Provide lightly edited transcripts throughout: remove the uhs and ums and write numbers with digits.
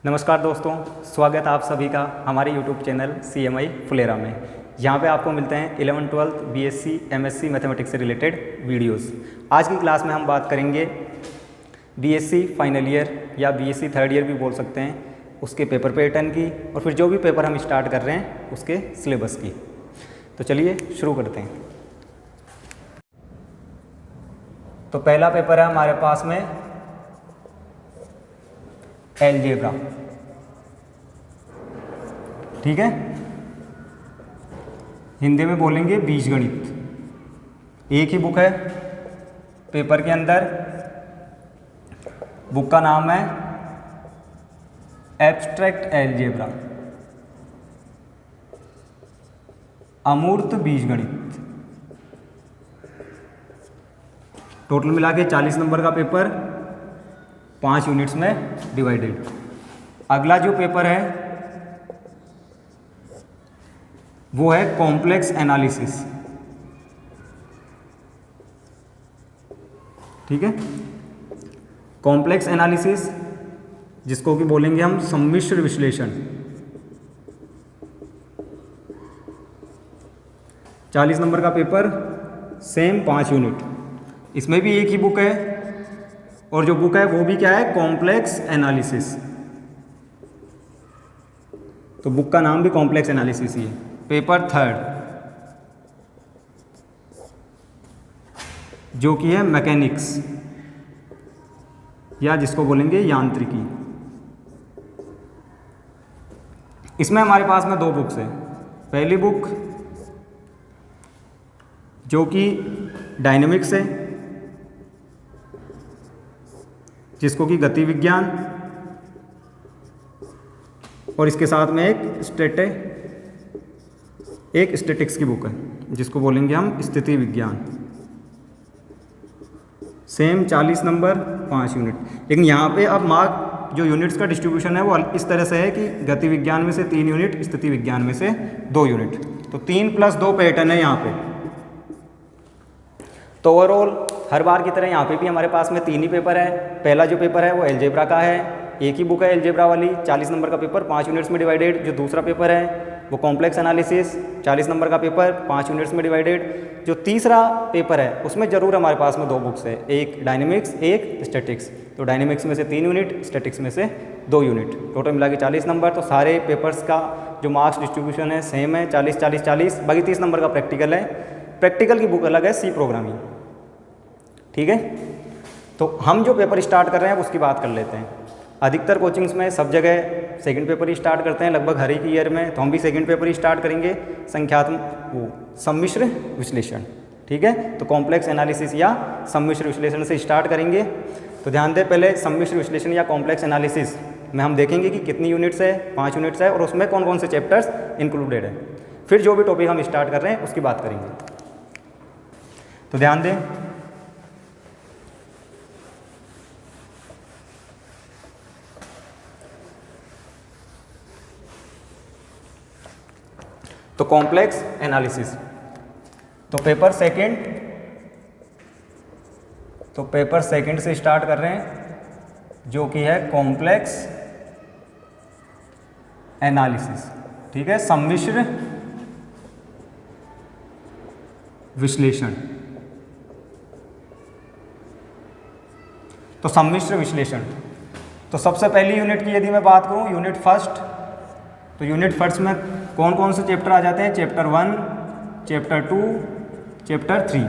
नमस्कार दोस्तों, स्वागत है आप सभी का हमारे YouTube चैनल CMI फुलेरा में। यहाँ पे आपको मिलते हैं 11th 12th BSc MSc mathematics से रिलेटेड वीडियोस। आज की क्लास में हम बात करेंगे BSc फाइनल ईयर या BSc थर्ड ईयर भी बोल सकते हैं, उसके पेपर पैटर्न की और फिर जो भी पेपर हम स्टार्ट कर रहे हैं उसके सिलेबस की। तो चलिए शुरू करते हैं। तो पहला पेपर है हमारे पास में अलजेब्रा, ठीक है, हिंदी में बोलेंगे बीजगणित। एक ही बुक है पेपर के अंदर, बुक का नाम है एब्स्ट्रैक्ट अलजेब्रा, अमूर्त बीजगणित। टोटल मिला के 40 नंबर का पेपर, 5 यूनिट्स में डिवाइडेड। अगला जो पेपर है वो है कॉम्प्लेक्स एनालिसिस, ठीक है। कॉम्प्लेक्स एनालिसिस जिसको कि बोलेंगे हम सम्मिश्र विश्लेषण। 40 नंबर का पेपर, सेम 5 यूनिट। इसमें भी एक ही बुक है और जो बुक है वो भी क्या है, कॉम्प्लेक्स एनालिसिस। तो बुक का नाम भी कॉम्प्लेक्स एनालिसिस ही है। पेपर थर्ड जो कि है मैकेनिक्स या जिसको बोलेंगे यांत्रिकी। इसमें हमारे पास में 2 बुक्स है। पहली बुक जो कि डायनेमिक्स है, जिसको कि गति विज्ञान, और इसके साथ में एक स्टैटिक्स की बुक है जिसको बोलेंगे हम स्थिति विज्ञान। Same 40 number, 5 unit. लेकिन यहाँ पे अब मार्क जो यूनिट्स का डिस्ट्रीब्यूशन है वो इस तरह से है कि गति विज्ञान में से 3 यूनिट, स्थिति विज्ञान में से 2 यूनिट। तो 3 + 2 पैटर्न है यहाँ पे। तो ओवरऑल हर बार की तरह यहाँ पे भी हमारे पास में 3 ही पेपर है। पहला जो पेपर है वो अलजेब्रा का है, एक ही बुक है अलजेब्रा वाली, 40 नंबर का पेपर, 5 यूनिट्स में डिवाइडेड। जो दूसरा पेपर है वो कॉम्प्लेक्स एनालिसिस, 40 नंबर का पेपर, 5 यूनिट्स में डिवाइडेड। जो तीसरा पेपर है उसमें ज़रूर हमारे पास में 2 बुक्स है, एक डायनेमिक्स, एक स्टैटिक्स। तो डायनेमिक्स में से 3 यूनिट, स्टैटिक्स में से 2 यूनिट, टोटल मिला के 40 नंबर। तो सारे पेपर्स का जो मार्क्स डिस्ट्रीब्यूशन है सेम है, 40 40 40। बाकी 30 नंबर का प्रैक्टिकल है। प्रैक्टिकल की बुक अलग है, सी प्रोग्रामिंग, ठीक है। तो हम जो पेपर स्टार्ट कर रहे हैं उसकी बात कर लेते हैं। अधिकतर कोचिंग्स में सब जगह सेकंड पेपर ही स्टार्ट करते हैं, लगभग हर एक ईयर में। तो हम भी सेकंड पेपर ही स्टार्ट करेंगे, संख्यात्मक सम्मिश्र विश्लेषण, ठीक है। तो कॉम्प्लेक्स एनालिसिस या सम्मिश्र विश्लेषण से स्टार्ट करेंगे। तो ध्यान दें, पहले सम्मिश्र विश्लेषण या कॉम्प्लेक्स एनालिसिस में हम देखेंगे कि कितनी यूनिट्स है, 5 यूनिट्स है, और उसमें कौन कौन से चैप्टर्स इंक्लूडेड है। फिर जो भी टॉपिक हम स्टार्ट कर रहे हैं उसकी बात करेंगे। तो ध्यान दें, तो कॉम्प्लेक्स एनालिसिस, तो पेपर सेकंड से स्टार्ट कर रहे हैं जो कि है कॉम्प्लेक्स एनालिसिस, ठीक है, सम्मिश्र विश्लेषण। तो सम्मिश्र विश्लेषण, तो सबसे पहली यूनिट की यदि मैं बात करूं, यूनिट फर्स्ट, तो यूनिट फर्स्ट में कौन कौन से चैप्टर आ जाते हैं, चैप्टर 1, चैप्टर 2, चैप्टर 3।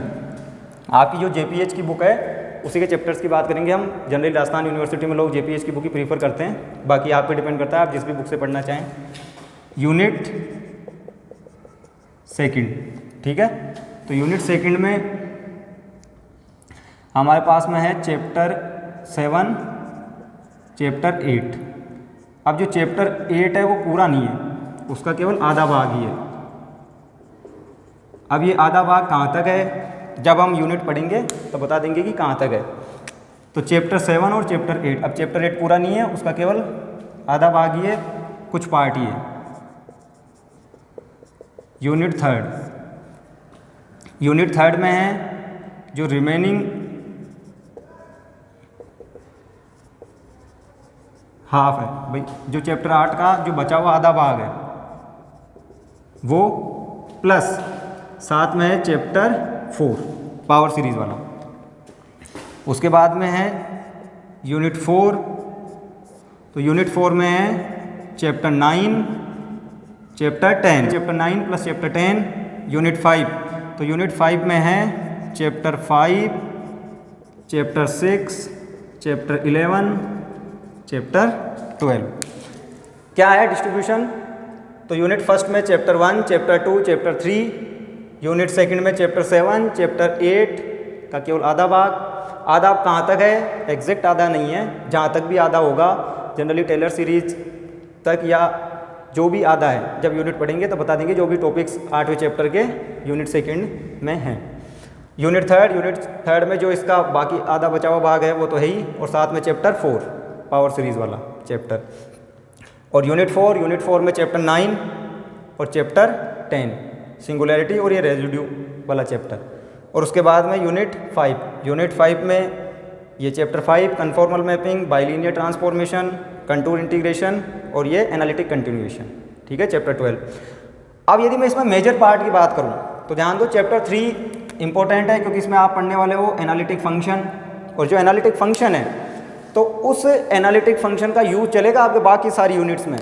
आपकी जो JPH की बुक है उसी के चैप्टर्स की बात करेंगे हम। जनरली राजस्थान यूनिवर्सिटी में लोग JPH की बुक ही प्रीफर करते हैं, बाकी आप पे डिपेंड करता है आप जिस भी बुक से पढ़ना चाहें। यूनिट सेकंड, ठीक है। तो यूनिट सेकंड में हमारे पास में है चैप्टर 7, चैप्टर 8। अब जो चैप्टर 8 है वो पूरा नहीं है, उसका केवल आधा भाग ही है। अब ये आधा भाग कहाँ तक है, जब हम यूनिट पढ़ेंगे तो बता देंगे कि कहाँ तक है। तो चैप्टर 7 और चैप्टर 8, अब चैप्टर 8 पूरा नहीं है, उसका केवल आधा भाग ही है, कुछ पार्ट ही है। यूनिट थर्ड में है जो रिमेनिंग हाफ है भाई, जो चैप्टर 8 का जो बचा हुआ आधा भाग है वो, प्लस साथ में है चैप्टर 4 पावर सीरीज वाला। उसके बाद में है यूनिट 4, तो यूनिट 4 में है chapter 9, chapter 10, chapter 9 plus chapter 10, unit 5, तो यूनिट 5 में है चैप्टर 5, चैप्टर 6, चैप्टर 11, चैप्टर 12। क्या है डिस्ट्रीब्यूशन? तो यूनिट फर्स्ट में chapter 1, chapter 2, chapter 3, unit second में चैप्टर 7, चैप्टर 8 का केवल आधा भाग। आधा कहाँ तक है? एग्जैक्ट आधा नहीं है, जहाँ तक भी आधा होगा जनरली टेलर सीरीज तक या जो भी आधा है, जब यूनिट पढ़ेंगे तो बता देंगे जो भी टॉपिक्स 8वें चैप्टर के यूनिट सेकंड में हैं। यूनिट थर्ड में जो इसका बाकी आधा बचा हुआ भाग है वो तो है ही, और साथ में चैप्टर 4 पावर सीरीज वाला चैप्टर, और यूनिट 4 में चैप्टर 9 और चैप्टर 10 सिंगुलैरिटी और ये रेजिड्यू वाला चैप्टर। और उसके बाद में यूनिट 5 में ये chapter 5 conformal mapping, bilinear transformation, contour integration और ये एनालिटिक कंटिन्यूएशन। ठीक है, चैप्टर 12। अब यदि मैं इसमें मेजर पार्ट की बात करूं तो ध्यान दो, चैप्टर 3 इंपॉर्टेंट है क्योंकि इसमें आप पढ़ने वाले हो एनालिटिक फंक्शन, और जो एनालिटिक फंक्शन है तो उस एनालिटिक फंक्शन का यूज चलेगा आपके बाकी सारी यूनिट्स में।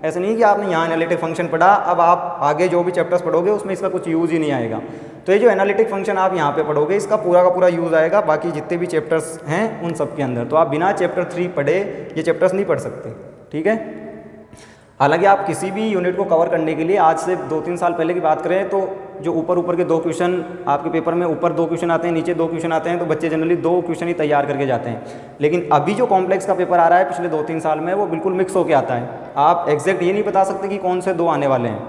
ऐसे नहीं कि आपने यहाँ एनालिटिक फंक्शन पढ़ा, अब आप आगे जो भी चैप्टर्स पढ़ोगे उसमें इसका कुछ यूज़ ही नहीं आएगा। तो ये जो एनालिटिक फंक्शन आप यहाँ पे पढ़ोगे इसका पूरा का पूरा यूज़ आएगा बाकी जितने भी चैप्टर्स हैं उन सब के अंदर। तो आप बिना चैप्टर 3 पढ़े ये चैप्टर्स नहीं पढ़ सकते। ठीक है, हालांकि आप किसी भी यूनिट को कवर करने के लिए आज से 2-3 साल पहले की बात करें तो जो ऊपर के 2 क्वेश्चन आपके पेपर में, ऊपर 2 क्वेश्चन आते हैं, नीचे 2 क्वेश्चन आते हैं, तो बच्चे जनरली 2 क्वेश्चन ही तैयार करके जाते हैं। लेकिन अभी जो कॉम्प्लेक्स का पेपर आ रहा है पिछले 2-3 साल में, वो बिल्कुल मिक्स होकर आता है। आप एग्जैक्ट ये नहीं बता सकते कि कौन से 2 आने वाले हैं।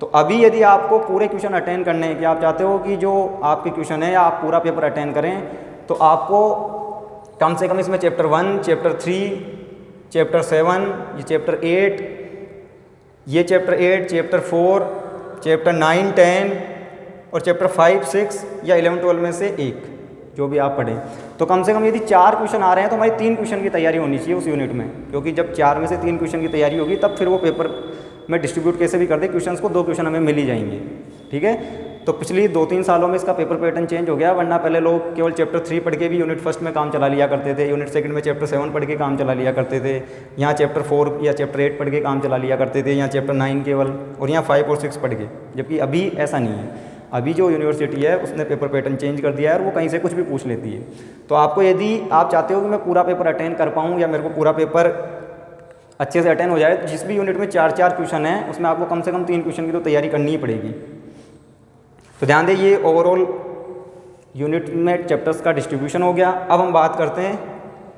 तो अभी यदि आपको पूरे क्वेश्चन अटेंड करने हैं, कि आप चाहते हो कि जो आपके क्वेश्चन है या आप पूरा पेपर अटेंड करें, तो आपको कम से कम इसमें चैप्टर 1, चैप्टर 3, चैप्टर 7, ये चैप्टर 8, ये चैप्टर 8, चैप्टर 4, चैप्टर 9, 10 और चैप्टर 5, 6 या 11, 12 में से एक जो भी आप पढ़ें। तो कम से कम यदि 4 क्वेश्चन आ रहे हैं तो हमारी 3 क्वेश्चन की तैयारी होनी चाहिए उस यूनिट में, क्योंकि जब 4 में से 3 क्वेश्चन की तैयारी होगी तब फिर वो पेपर में डिस्ट्रीब्यूट कैसे भी कर दे क्वेश्चंस को, 2 क्वेश्चन हमें मिल ही जाएंगे। ठीक है, तो पिछली 2-3 सालों में इसका पेपर पैटर्न चेंज हो गया, वरना पहले लोग केवल चैप्टर 3 पढ़ के भी यूनिट फर्स्ट में काम चला लिया करते थे, यूनिट सेकंड में चैप्टर 7 पढ़ के काम चला लिया करते थे, यहाँ चैप्टर 4 या चैप्टर 8 पढ़ के काम चला लिया करते थे, यहाँ चैप्टर 9 केवल, और यहाँ 5 और 6 पढ़ के। जबकि अभी ऐसा नहीं है, अभी जो यूनिवर्सिटी है उसने पेपर पैटर्न चेंज कर दिया है और वो कहीं से कुछ भी पूछ लेती है। तो आपको यदि आप चाहते हो कि मैं पूरा पेपर अटेंड कर पाऊँ या मेरे को पूरा पेपर अच्छे से अटेंड हो जाए, तो जिस भी यूनिट में 4-4 क्वेश्चन हैं उसमें आपको कम से कम 3 क्वेश्चन की तो तैयारी करनी ही पड़ेगी। तो ध्यान दें, ये ओवरऑल यूनिट में चैप्टर्स का डिस्ट्रीब्यूशन हो गया। अब हम बात करते हैं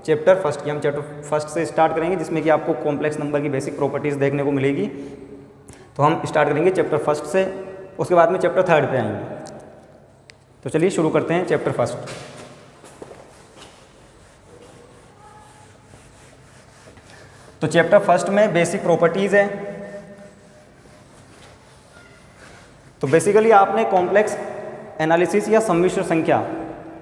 चैप्टर फर्स्ट की। हम चैप्टर फर्स्ट से स्टार्ट करेंगे जिसमें कि आपको कॉम्प्लेक्स नंबर की बेसिक प्रॉपर्टीज़ देखने को मिलेगी। तो हम स्टार्ट करेंगे चैप्टर फर्स्ट से, उसके बाद में चैप्टर थर्ड पे आएंगे। तो चलिए शुरू करते हैं चैप्टर फर्स्ट। तो चैप्टर फर्स्ट में बेसिक प्रॉपर्टीज़ है। तो बेसिकली आपने कॉम्प्लेक्स एनालिसिस या सम्मिश्र संख्या,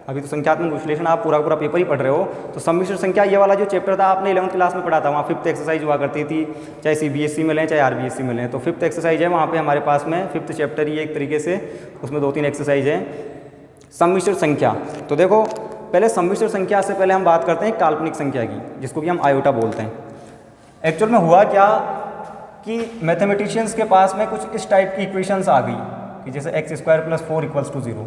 अभी तो संख्यात्मक विश्लेषण आप पूरा पेपर ही पढ़ रहे हो, तो सम्मिश्र संख्या ये वाला जो चैप्टर था आपने 11th क्लास में पढ़ा था, वहाँ 5th एक्सरसाइज हुआ करती थी, चाहे CBSE में लें चाहे RBSE में लें। तो 5th एक्सरसाइज है वहाँ पे हमारे पास में, 5th चैप्टर ही एक तरीके से, उसमें 2-3 एक्सरसाइज हैं सम्मिश्र संख्या। तो देखो, पहले सम्मिश्र संख्या से पहले हम बात करते हैं काल्पनिक संख्या की, जिसको कि हम आयोटा बोलते हैं। एक्चुअल में हुआ क्या कि मैथमेटिशियंस के पास में कुछ इस टाइप की इक्वेशंस आ गई कि जैसे x² + 4 = 0।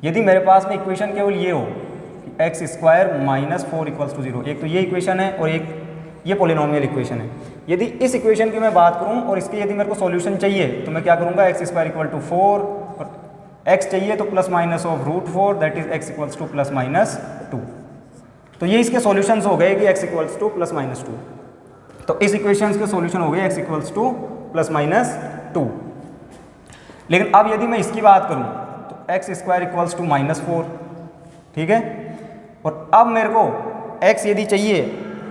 यदि मेरे पास में इक्वेशन केवल ये हो कि x² - 4 = 0, एक तो ये इक्वेशन है और एक ये पॉलिनोमियल इक्वेशन है। यदि इस इक्वेशन की मैं बात करूं और इसके यदि मेरे को सॉल्यूशन चाहिए तो मैं क्या करूंगा, x² = 4 और x चाहिए तो ±√4, दैट इज x = ±2। तो ये इसके सॉल्यूशंस हो गए कि x = ±2। तो इस इक्वेशंस के सॉल्यूशन हो गए x = ±2। लेकिन अब यदि मैं इसकी बात करूं तो x² = -4, ठीक है। और अब मेरे को x यदि चाहिए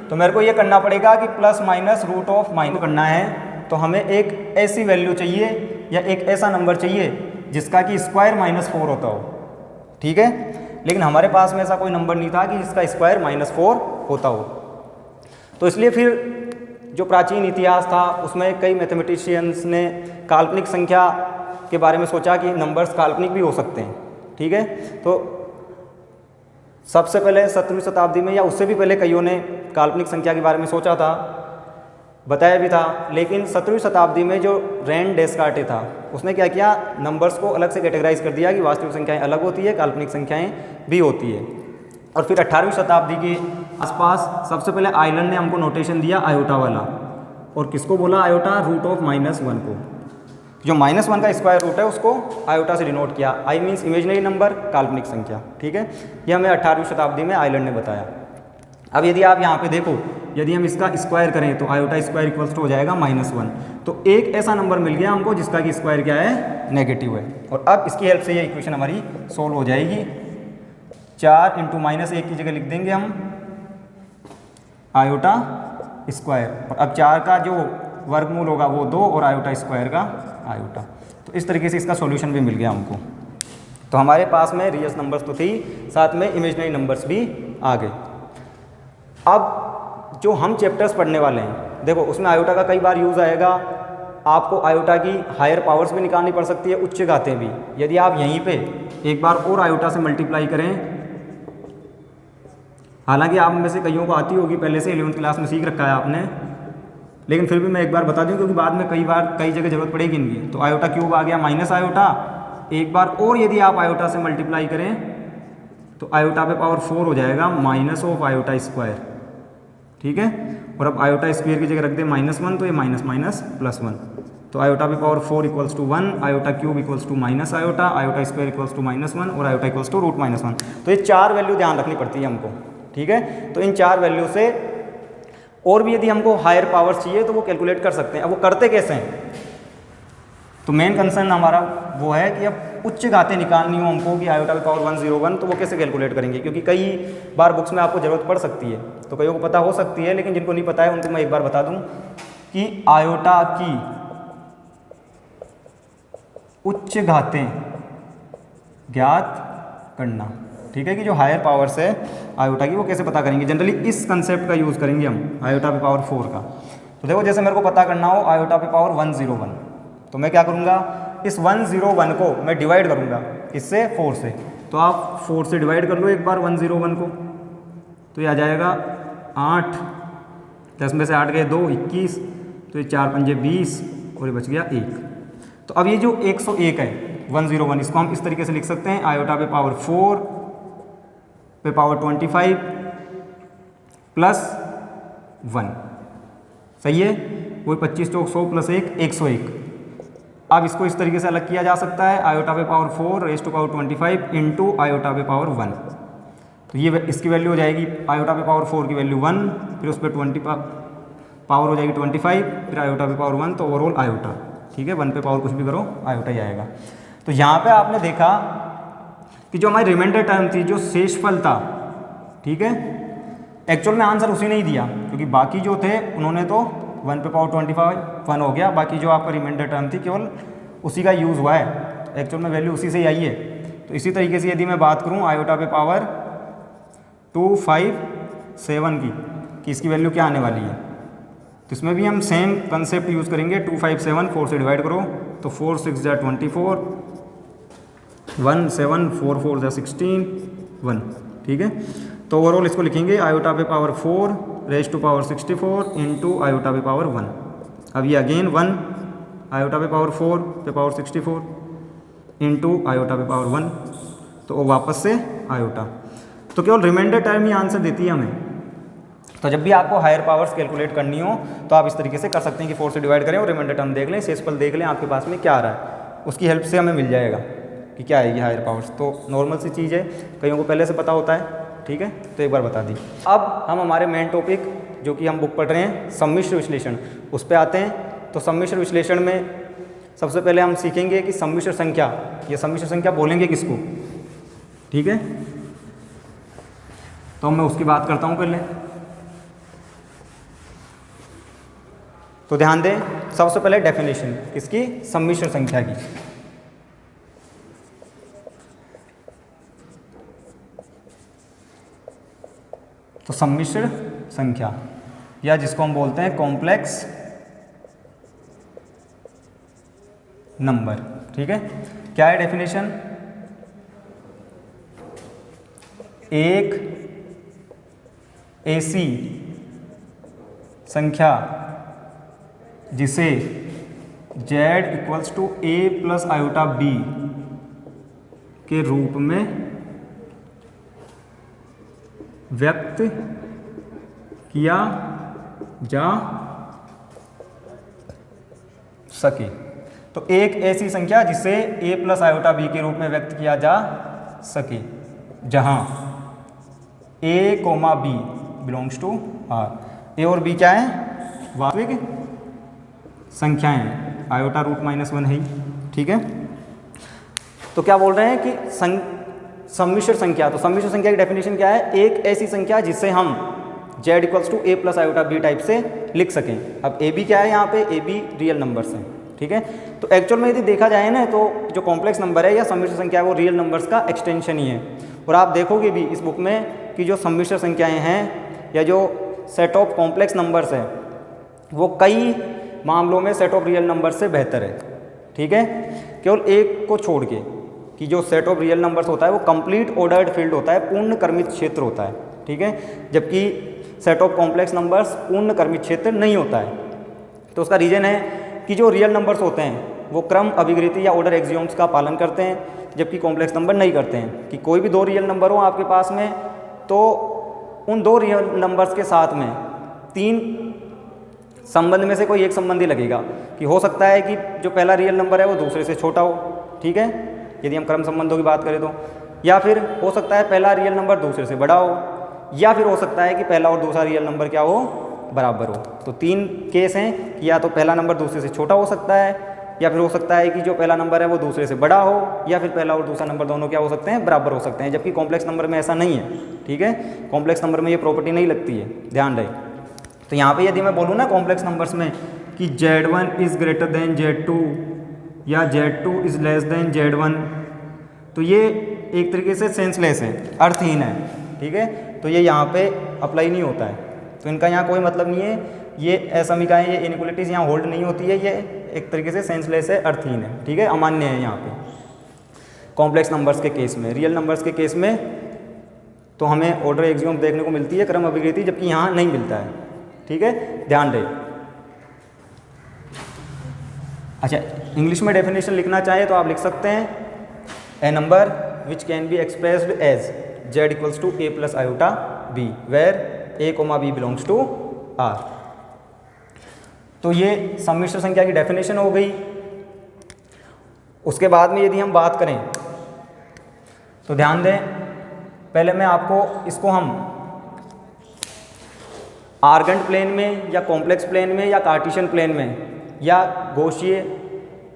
तो मेरे को ये करना पड़ेगा कि ±√−, करना है तो हमें एक ऐसी वैल्यू चाहिए या एक ऐसा नंबर चाहिए जिसका कि स्क्वायर -4 होता हो, ठीक है। लेकिन हमारे पास में ऐसा कोई नंबर नहीं था कि जिसका स्क्वायर -4 होता हो। तो इसलिए फिर जो प्राचीन इतिहास था उसमें कई मैथमेटिशियंस ने काल्पनिक संख्या के बारे में सोचा कि नंबर्स काल्पनिक भी हो सकते हैं। ठीक है, तो सबसे पहले 17वीं शताब्दी में या उससे भी पहले कईयों ने काल्पनिक संख्या के बारे में सोचा था, बताया भी था। लेकिन 17वीं शताब्दी में जो रेन डेस्कार्टे था उसने क्या किया, नंबर्स को अलग से कैटेगराइज कर दिया कि वास्तविक संख्याएं अलग होती है, काल्पनिक संख्याएं भी होती है। और फिर 18वीं शताब्दी के आसपास सबसे पहले आइलैंड ने हमको नोटेशन दिया आयोटा वाला। और किसको बोला आयोटा? रूट ऑफ -1 को। जो -1 का स्क्वायर रूट है उसको आयोटा से डिनोट किया। आई मीन्स इमेजिनरी नंबर, काल्पनिक संख्या। ठीक है, ये हमें 18वीं शताब्दी में आइलैंड ने बताया। अब यदि आप यहाँ पे देखो, यदि हम इसका स्क्वायर करें तो आयोटा स्क्वायर इक्वल्स टू हो जाएगा -1। तो एक ऐसा नंबर मिल गया हमको जिसका कि स्क्वायर क्या है? नेगेटिव है। और अब इसकी हेल्प से ये इक्वेशन हमारी सोल्व हो जाएगी। 4 × -1 की जगह लिख देंगे हम आयोटा स्क्वायर। और अब 4 का जो वर्गमूल होगा वो 2 और आयोटा स्क्वायर का आयोटा। तो इस तरीके से इसका सॉल्यूशन भी मिल गया हमको। तो हमारे पास में रियल नंबर्स तो थी, साथ में इमेजिनरी नंबर्स भी आ गए। अब जो हम चैप्टर्स पढ़ने वाले हैं, देखो उसमें आयोटा का कई बार यूज़ आएगा। आपको आयोटा की हायर पावर्स भी निकालनी पड़ सकती है, उच्च घातें भी। यदि आप यहीं पे एक बार और आयोटा से मल्टीप्लाई करें, हालांकि आप में से कईयों को आती होगी, पहले से 11वीं क्लास में सीख रखा है आपने, लेकिन फिर भी मैं एक बार बता दूं क्योंकि बाद में कई जगह जरूरत पड़ेगी इनकी। तो आयोटा क्यूब आ गया माइनस आयोटा। एक बार और यदि आप आयोटा से मल्टीप्लाई करें तो आयोटा पे पावर 4 हो जाएगा माइनस ऑफ आयोटा स्क्वायर। ठीक है, और अब आयोटा स्क्वायर की जगह रख दें -1, तो ये माइनस माइनस +1। तो आयोटा पे power 4 equals to 1, iota cube equals to minus iota, iota square equals to -1 और आयोटा इक्वल्स टू रूट -1। तो ये 4 वैल्यू ध्यान रखनी पड़ती है हमको। ठीक है, तो इन 4 वैल्यू से और भी यदि हमको हायर पावर चाहिए तो वो कैलकुलेट कर सकते हैं। अब वो करते कैसे हैं? तो मेन कंसर्न हमारा वो है कि अब उच्च घातें निकालनी हो हमको कि आयोटा पे पावर 101, तो वो कैसे कैलकुलेट करेंगे? क्योंकि कई बार बुक्स में आपको ज़रूरत पड़ सकती है, तो कईयों को पता हो सकती है, लेकिन जिनको नहीं पता है उनको मैं एक बार बता दूं कि आयोटा की उच्च घातें ज्ञात करना। ठीक है, कि जो हायर पावर्स है आयोटा की वो कैसे पता करेंगे? जनरली इस कंसेप्ट का यूज़ करेंगे हम आयोटा पे पावर 4 का। तो देखो, जैसे मेरे को पता करना हो आयोटा पे पावर 101, तो मैं क्या करूँगा, इस 101 को मैं डिवाइड करूँगा इससे 4 से। तो आप 4 से डिवाइड कर लो एक बार 101 को, तो ये आ जाएगा 8, 10 में से 8 गए 2, 21, तो ये 4 पंजे 20 और ये बच गया 1। तो अब ये जो 101 है 101, इसको हम इस तरीके से लिख सकते हैं आयोटा पे पावर 4 पे पावर 25 प्लस 1। सही है, वही 25 चौक 100 प्लस 1 101। अब इसको इस तरीके से अलग किया जा सकता है, आयोटा पे power 4 raise to power 25 into iota पे पावर 1। तो ये इसकी वैल्यू हो जाएगी आयोटा पे पावर 4 की वैल्यू 1, फिर उस पर 20 पावर हो जाएगी 25, फिर आयोटा पे पावर 1, तो ओवरऑल आयोटा। ठीक है, 1 पे पावर कुछ भी करो आयोटा ही आएगा। तो यहाँ पे आपने देखा कि जो हमारी रिमाइंडर टर्म थी, जो शेषफल था, ठीक है, एक्चुअल में आंसर उसी ने ही दिया, क्योंकि बाकी जो थे उन्होंने तो 1 पे पावर 25 1 हो गया, बाकी जो आपका रिमाइंडर टर्म थी केवल उसी का यूज़ हुआ है, एक्चुअल में वैल्यू उसी से ही आई है। तो इसी तरीके से यदि मैं बात करूँ आयोटा पे पावर 257 की इसकी वैल्यू क्या आने वाली है, तो इसमें भी हम सेम कंसेप्ट यूज़ करेंगे। 257 4 से डिवाइड करो तो 4 6 जा 24, 1 7 4 4 जा 16 1। ठीक है, तो ओवरऑल इसको लिखेंगे आयोटा पे power 4 raise to power 64 into iota पे पावर 1। अब ये अगेन 1 आयोटा पे पावर 4 पे पावर 64 इंटू आयोटा पे पावर 1, तो वो वापस से आयोटा। तो केवल रिमाइंडर टर्म ही आंसर देती है हमें। तो जब भी आपको हायर पावर्स कैलकुलेट करनी हो तो आप इस तरीके से कर सकते हैं कि 4 से डिवाइड करें और रिमाइंडर टर्म देख लें, शेषफल देख लें आपके पास में क्या आ रहा है, उसकी हेल्प से हमें मिल जाएगा कि क्या आएगी हायर पावर्स। तो नॉर्मल सी चीज़ है, कईयों को पहले से पता होता है। ठीक है, तो एक बार बता दी। अब हम हमारे मेन टॉपिक जो कि हम बुक पढ़ रहे हैं सम्मिश्र विश्लेषण, उस पर आते हैं। तो सम्मिश्र विश्लेषण में सबसे पहले हम सीखेंगे कि सम्मिश्र संख्या, ये सम्मिश्र संख्या बोलेंगे किसको। ठीक है, तो मैं उसकी बात करता हूँ पहले। तो ध्यान दें, सबसे पहले डेफिनेशन किसकी, सम्मिश्र संख्या की। तो सम्मिश्र संख्या या जिसको हम बोलते हैं कॉम्प्लेक्स नंबर। ठीक है, क्या है डेफिनेशन? एक ऐसी संख्या जिसे z equals to a plus iota b के रूप में व्यक्त किया जा सके। तो एक ऐसी संख्या जिसे a प्लस आयोटा b के रूप में व्यक्त किया जा सके जहां a comma b belongs to r। a और b क्या है? वास्तविक संख्याएं हैं, आयोटा रूट -1 है। ठीक है, तो क्या बोल रहे हैं कि सम्मिश्र संख्या, तो सम्मिश्र संख्या की डेफिनेशन क्या है? एक ऐसी संख्या जिससे हम z equals to a plus iota b type से लिख सकें। अब a b क्या है? यहाँ पे a b रियल नंबर्स हैं। ठीक है, तो एक्चुअल में यदि देखा जाए ना तो जो कॉम्प्लेक्स नंबर है या सम्मिश्र संख्या है वो रियल नंबर्स का एक्सटेंशन ही है। और आप देखोगे भी इस बुक में कि जो सम्मिश्र संख्याएं हैं या जो सेट ऑफ कॉम्प्लेक्स नंबर्स है वो कई मामलों में सेट ऑफ रियल नंबर से बेहतर है। ठीक है, केवल एक को छोड़ के कि जो सेट ऑफ रियल नंबर्स होता है वो कंप्लीट ऑर्डर्ड फील्ड होता है, पूर्ण क्रमित क्षेत्र होता है। ठीक है, जबकि सेट ऑफ कॉम्प्लेक्स नंबर्स पूर्ण क्रमित क्षेत्र नहीं होता है। तो उसका रीज़न है कि जो रियल नंबर्स होते हैं वो क्रम अभिगृति या ऑर्डर एक्सियोम्स का पालन करते हैं, जबकि कॉम्प्लेक्स नंबर नहीं करते हैं। कि कोई भी दो रियल नंबर हो आपके पास में तो उन दो रियल नंबर्स के साथ में तीन संबंध में से कोई एक संबंधी लगेगा कि हो सकता है कि जो पहला रियल नंबर है वो दूसरे से छोटा हो। ठीक है, यदि हम क्रम संबंधों की बात करें तो, या फिर हो सकता है पहला रियल नंबर दूसरे से बड़ा हो, या फिर हो सकता है कि पहला और दूसरा रियल नंबर क्या हो? बराबर हो। तो तीन केस हैं कि या तो पहला नंबर दूसरे से छोटा हो सकता है, या फिर हो सकता है कि जो पहला नंबर है वो दूसरे से बड़ा हो, या फिर पहला और दूसरा नंबर दोनों क्या हो सकते हैं? बराबर हो सकते हैं। जबकि कॉम्प्लेक्स नंबर में ऐसा नहीं है। ठीक है, कॉम्प्लेक्स नंबर में ये प्रॉपर्टी नहीं लगती है, ध्यान रहे। तो यहाँ पे यदि मैं बोलूँ ना कॉम्प्लेक्स नंबर्स में कि Z1 is greater than Z2 या Z2 is less than Z1, तो ये एक तरीके से सेंसलेस है, अर्थहीन है। ठीक है, तो ये यहाँ पे अप्लाई नहीं होता है, तो इनका यहाँ कोई मतलब नहीं है। ये असमीकाएँ, ये इनइक्वालिटीज़ यहाँ होल्ड नहीं होती है, ये एक तरीके से सेंसलेस है, अर्थहीन है। ठीक है, अमान्य है यहाँ पे कॉम्प्लेक्स नंबर्स के केस में। रियल नंबर्स के केस में तो हमें ऑर्डर एक्सियोम देखने को मिलती है, क्रम अभिगृति, जबकि यहाँ नहीं मिलता है। ठीक है, ध्यान रहे। अच्छा, इंग्लिश में डेफिनेशन लिखना चाहे तो आप लिख सकते हैं a number which can be expressed as z equals to a plus iota b where a comma b belongs to r। तो ये सम्मिश्र संख्या की डेफिनेशन हो गई। उसके बाद में यदि हम बात करें तो ध्यान दें, पहले मैं आपको इसको हम आर्गेंट प्लेन में या कॉम्प्लेक्स प्लेन में या कार्टेशियन प्लेन में या गौसीय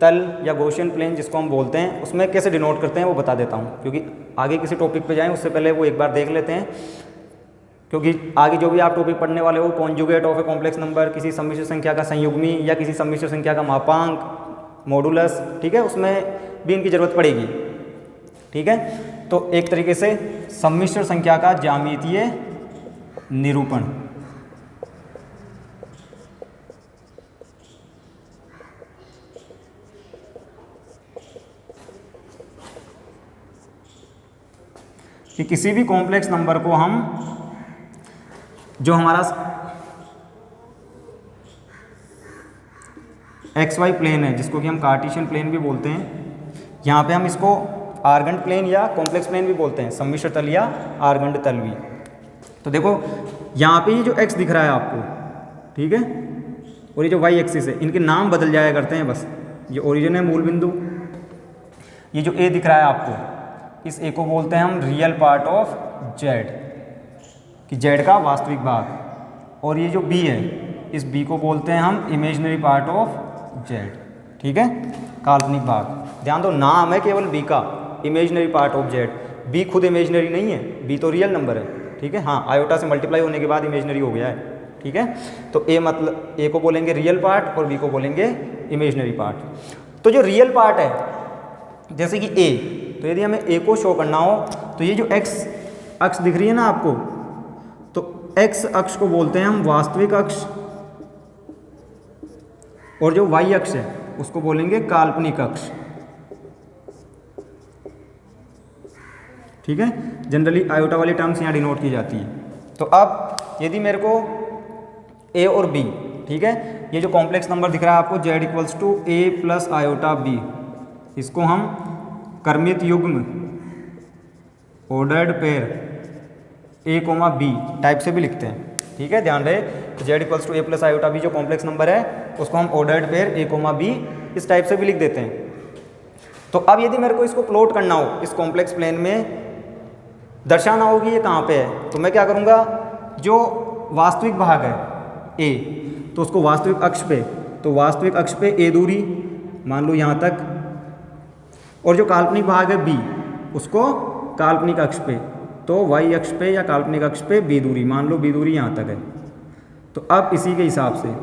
तल या गौसियन प्लेन जिसको हम बोलते हैं उसमें कैसे डिनोट करते हैं वो बता देता हूँ, क्योंकि आगे किसी टॉपिक पे जाएं उससे पहले वो एक बार देख लेते हैं। क्योंकि आगे जो भी आप टॉपिक पढ़ने वाले हो, conjugate of a complex number, किसी सम्मिश्र संख्या का संयुग्मी या किसी सम्मिश्र संख्या का मापांक, मॉडुलस, ठीक है, उसमें भी इनकी ज़रूरत पड़ेगी। ठीक है, तो एक तरीके से सम्मिश्र संख्या का ज्यामितीय निरूपण। कि किसी भी कॉम्प्लेक्स नंबर को हम जो हमारा XY प्लेन है, जिसको कि हम कार्टेशियन प्लेन भी बोलते हैं, यहाँ पे हम इसको आर्गेंट प्लेन या कॉम्प्लेक्स प्लेन भी बोलते हैं, सम्मिश्र तल या आर्गेंट तल भी। तो देखो यहाँ पे ये जो x दिख रहा है आपको, ठीक है, और ये जो y एक्सिस है, इनके नाम बदल जाया करते हैं बस। ये ओरिजिन है, मूल बिंदु। ये जो a दिख रहा है आपको, इस a को बोलते हैं हम रियल पार्ट ऑफ z, कि z का वास्तविक भाग। और ये जो b है, इस b को बोलते हैं हम इमेजिनरी पार्ट ऑफ z, ठीक है, काल्पनिक भाग। ध्यान दो, नाम है केवल b का, imaginary part of z। b खुद इमेजिनरी नहीं है, b तो रियल नंबर है, ठीक है। हाँ, आयोटा से मल्टीप्लाई होने के बाद इमेजिनरी हो गया है, ठीक है। तो a मतलब a को बोलेंगे रियल पार्ट और b को बोलेंगे इमेजिनरी पार्ट। तो जो रियल पार्ट है जैसे कि a, तो यदि हमें a को शो करना हो तो ये जो x अक्ष दिख रही है ना आपको, तो एक्स अक्ष को बोलते हैं हम वास्तविक अक्ष, और जो वाई अक्ष है उसको बोलेंगे काल्पनिक अक्ष। ठीक है, जनरली आयोटा वाली टर्म्स यहाँ डिनोट की जाती है। तो अब यदि मेरे को ए और बी, ठीक है, ये जो कॉम्प्लेक्स नंबर दिख रहा है आपको Z equals to A plus iota B, इसको हम कर्मित युग्म ordered pair A comma B type से भी लिखते हैं। ठीक है, ध्यान रहे Z equals to A plus iota B जो कॉम्प्लेक्स नंबर है उसको हम ordered pair A comma B इस टाइप से भी लिख देते हैं। तो अब यदि मेरे को इसको प्लॉट करना हो, इस कॉम्प्लेक्स प्लेन में दर्शाना होगी ये कहाँ पे है, तो मैं क्या करूँगा, जो वास्तविक भाग है ए, तो उसको वास्तविक अक्ष पे, तो वास्तविक अक्ष पे ए दूरी मान लो यहाँ तक, और जो काल्पनिक भाग है बी उसको काल्पनिक अक्ष पे, तो वाई अक्ष पे या काल्पनिक अक्ष पे बी दूरी मान लो, बी दूरी यहाँ तक है। तो अब इसी के हिसाब से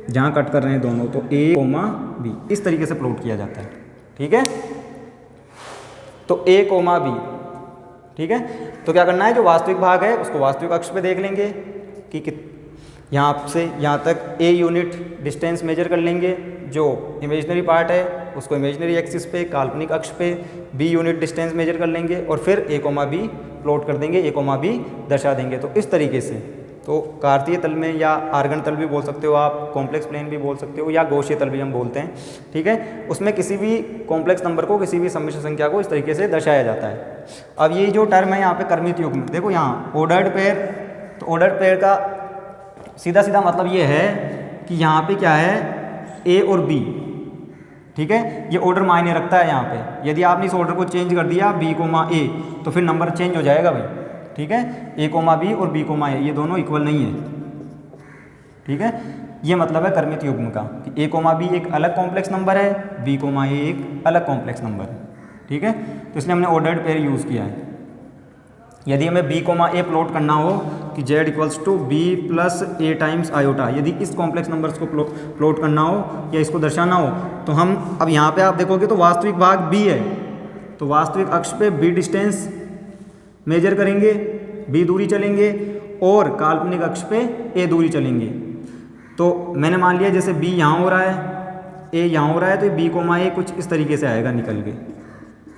जहाँ कट कर रहे हैं दोनों, तो ए कोमा बी इस तरीके से प्लॉट किया जाता है। ठीक है, तो ए कोमा बी, ठीक है, तो क्या करना है, जो वास्तविक भाग है उसको वास्तविक अक्ष पे देख लेंगे कि यहाँ से यहाँ तक ए यूनिट डिस्टेंस मेजर कर लेंगे, जो इमेजिनरी पार्ट है उसको इमेजिनरी एक्सिस पे काल्पनिक अक्ष पे बी यूनिट डिस्टेंस मेजर कर लेंगे, और फिर ए कोमा बी प्लॉट कर देंगे, ए कोमा बी दर्शा देंगे। तो इस तरीके से, तो कार्तीय तल में या आर्गन तल भी बोल सकते हो आप, कॉम्प्लेक्स प्लेन भी बोल सकते हो, या गौशीय तल भी हम बोलते हैं। ठीक है, उसमें किसी भी कॉम्प्लेक्स नंबर को, किसी भी सम्मिश्र संख्या को इस तरीके से दर्शाया जाता है। अब ये जो टर्म है यहाँ पे कर्मित युग्म, देखो यहाँ ऑर्डर्ड पेयर, तो ऑर्डर्ड पेयर का सीधा सीधा मतलब ये है कि यहाँ पे क्या है, ए और बी। ठीक है, ये ऑर्डर मायने रखता है यहाँ पे। यदि आपने इस ऑर्डर को चेंज कर दिया बी कोमा ए, तो फिर नंबर चेंज हो जाएगा भाई। ठीक है, ए कोमा बी और बी कोमा ए ये दोनों इक्वल नहीं है। ठीक है, ये मतलब है कर्मित युग्म का कि ए कोमा बी एक अलग कॉम्प्लेक्स नंबर है, बी कोमा ए एक अलग कॉम्प्लेक्स नंबर है। ठीक है, तो इसलिए हमने ऑर्डर्ड पेयर यूज़ किया है। यदि हमें बी कोमा ए प्लॉट करना हो कि Z equals to B plus A times iota, यदि इस कॉम्प्लेक्स नंबर्स को प्लॉट करना हो या इसको दर्शाना हो, तो हम अब यहाँ पे आप देखोगे तो वास्तविक भाग बी है, तो वास्तविक अक्ष पे बी डिस्टेंस मेजर करेंगे, बी दूरी चलेंगे, और काल्पनिक अक्ष पे ए दूरी चलेंगे। तो मैंने मान लिया जैसे बी यहाँ हो रहा है, ए यहाँ हो रहा है, तो बी कोमा ए कुछ इस तरीके से आएगा निकल के।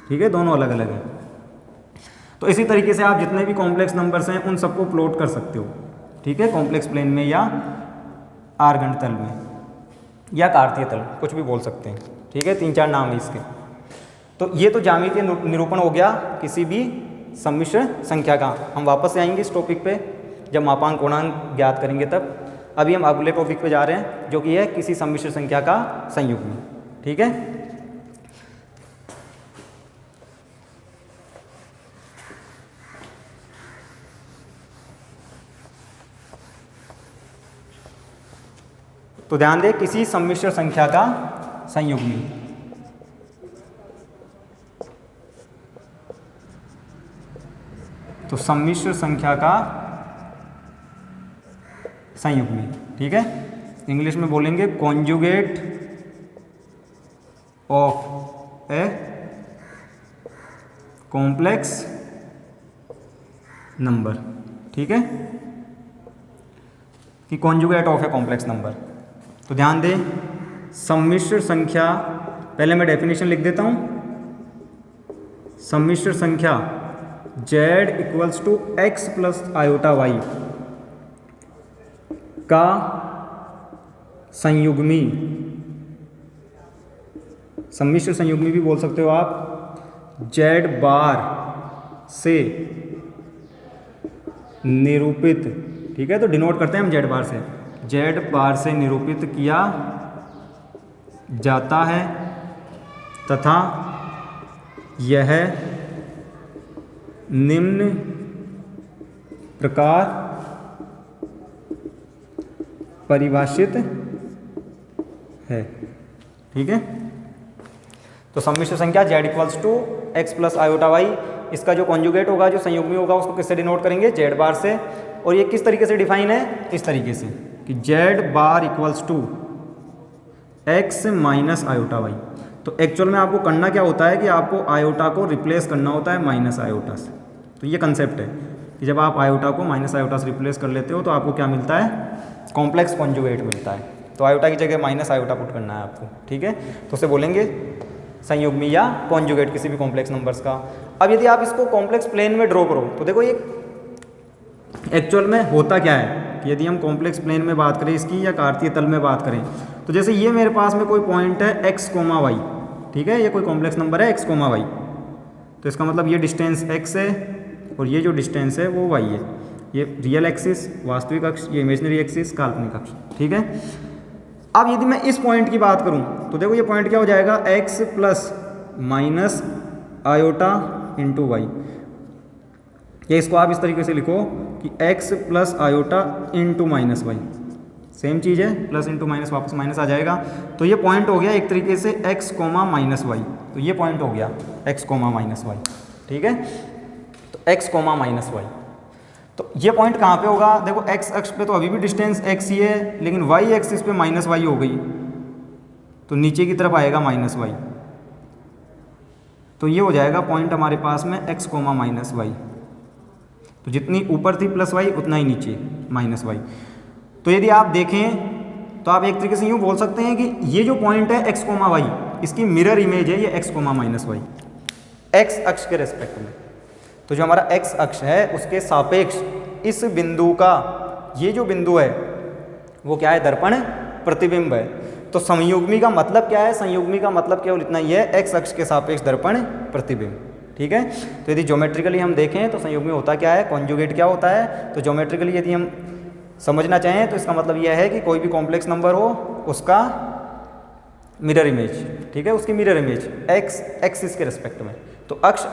ठीक है, दोनों अलग अलग है। तो इसी तरीके से आप जितने भी कॉम्प्लेक्स नंबर्स हैं उन सबको प्लॉट कर सकते हो। ठीक है, कॉम्प्लेक्स प्लेन में या आर्गन तल में या कार्तीय तल, कुछ भी बोल सकते हैं। ठीक है, 3-4 नाम है इसके। तो ये तो ज्यामितीय निरूपण हो गया किसी भी सम्मिश्र संख्या का। हम वापस से आएंगे इस टॉपिक पे जब मापांक गुणांक ज्ञात करेंगे तब। अभी हम अगले टॉपिक पे जा रहे हैं जो कि है किसी सम्मिश्र संख्या का संयुग्म। ठीक है, तो ध्यान दें किसी सम्मिश्र संख्या का संयुग्मी। तो सम्मिश्र संख्या का संयुग्मी, ठीक है, इंग्लिश में बोलेंगे conjugate of a complex number. ठीक है, कि conjugate of a complex number. तो ध्यान दें सम्मिश्र संख्या, पहले मैं डेफिनेशन लिख देता हूं। सम्मिश्र संख्या z equals to X plus iota Y का संयुग्मी, सम्मिश्र संयुग्मी भी बोल सकते हो आप, z बार से निरूपित। ठीक है, तो डिनोट करते हैं हम z बार से, z बार से निरूपित किया जाता है तथा यह निम्न प्रकार परिभाषित है। ठीक है, तो सम्मिश्र संख्या z equals to X plus iota Y, इसका जो कॉन्जुगेट होगा, जो संयुग्मी होगा, उसको किससे डिनोट करेंगे, z बार से। और ये किस तरीके से डिफाइन है, इस तरीके से कि z bar equals to x minus iota y. तो एक्चुअल में आपको करना क्या होता है कि आपको आयोटा को रिप्लेस करना होता है माइनस आयोटा से। तो ये कंसेप्ट है कि जब आप आयोटा को माइनस आयोटा से रिप्लेस कर लेते हो तो आपको क्या मिलता है, कॉम्प्लेक्स कॉन्जुगेट मिलता है। तो आयोटा की जगह माइनस आयोटा पुट करना है आपको, ठीक है। तो उसे बोलेंगे संयुग्मी या कॉन्जुगेट किसी भी कॉम्प्लेक्स नंबर्स का। अब यदि आप इसको कॉम्प्लेक्स प्लेन में ड्रॉ करो तो देखो ये एक्चुअल में होता क्या है कि यदि हम कॉम्प्लेक्स प्लेन में बात करें इसकी या कार्तीय तल में बात करें, तो जैसे ये मेरे पास में कोई पॉइंट है x, y, ठीक है, ये कोई कॉम्प्लेक्स नंबर है x, y, तो इसका मतलब ये डिस्टेंस x है और ये जो डिस्टेंस है वो y है। ये रियल एक्सिस वास्तविक अक्ष, ये इमेजिनरी एक्सिस काल्पनिक अक्ष, ठीक है। अब यदि मैं इस पॉइंट की बात करूं तो देखो ये पॉइंट क्या हो जाएगा, x plus minus iota into Y. ये इसको आप इस तरीके से लिखो कि x plus iota into minus Y, same चीज़ है, प्लस इंटू माइनस वापस माइनस आ जाएगा। तो ये पॉइंट हो गया एक तरीके से x, माइनस वाई, तो ये पॉइंट हो गया x, माइनस वाई, ठीक है। तो x, माइनस वाई, तो ये पॉइंट कहाँ पे होगा, देखो x अक्ष पे तो अभी भी डिस्टेंस x ही है, लेकिन y एक्सिस पे माइनस वाई हो गई, तो नीचे की तरफ आएगा माइनस वाई, तो ये हो जाएगा पॉइंट हमारे पास में x, माइनस वाई। तो जितनी ऊपर थी प्लस वाई उतना ही नीचे माइनस वाई। तो यदि आप देखें तो आप एक तरीके से यूँ बोल सकते हैं कि ये जो पॉइंट है x, वाई, इसकी मिरर इमेज है ये x, माइनस वाई, x अक्ष के रेस्पेक्ट में। तो जो हमारा x अक्ष है उसके सापेक्ष इस बिंदु का ये जो बिंदु है वो क्या है, दर्पण प्रतिबिंब है। तो संयुग्मी का मतलब क्या है, संयुग्मी का मतलब केवल इतना ही है, x अक्ष के सापेक्ष दर्पण प्रतिबिंब, ठीक है। तो यदि ज्योमेट्रिकली हम देखें तो संयुग्मी होता क्या है, कॉन्जुगेट क्या होता है। तो ज्योमेट्रिकली यदि हम समझना चाहें तो इसका मतलब यह है कि कोई भी कॉम्प्लेक्स नंबर हो उसका मिरर इमेज, ठीक है, उसकी मिरर इमेज x एक्सिस के रेस्पेक्ट में, तो अक्ष